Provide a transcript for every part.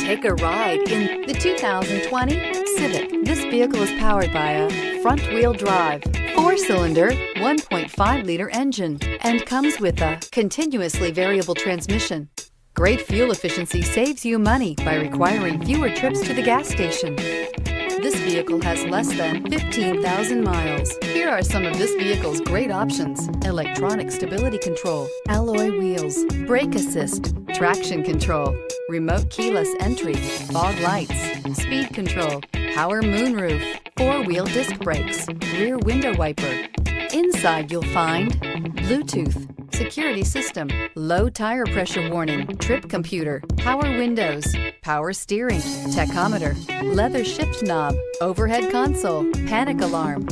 Take a ride in the 2020 Civic. This vehicle is powered by a front-wheel drive, 4-cylinder, 1.5-liter engine, and comes with a continuously variable transmission. Great fuel efficiency saves you money by requiring fewer trips to the gas station. This vehicle has less than 15,000 miles. Here are some of this vehicle's great options: electronic stability control, alloy wheels, brake assist, traction control, remote keyless entry, fog lights, speed control, power moonroof, 4-wheel disc brakes, rear window wiper. Inside you'll find Bluetooth, security system, low tire pressure warning, trip computer, power windows, power steering, tachometer, leather shift knob, overhead console, panic alarm.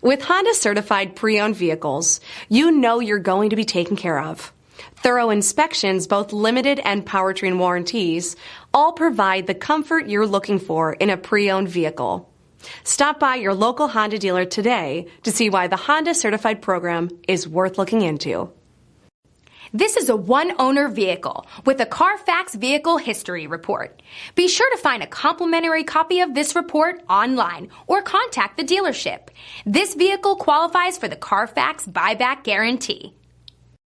With Honda certified pre-owned vehicles, you know you're going to be taken care of. Thorough inspections, both limited and powertrain warranties, all provide the comfort you're looking for in a pre-owned vehicle. Stop by your local Honda dealer today to see why the Honda Certified program is worth looking into. This is a one-owner vehicle with a CARFAX Vehicle History Report. Be sure to find a complimentary copy of this report online or contact the dealership. This vehicle qualifies for the CARFAX Buyback Guarantee.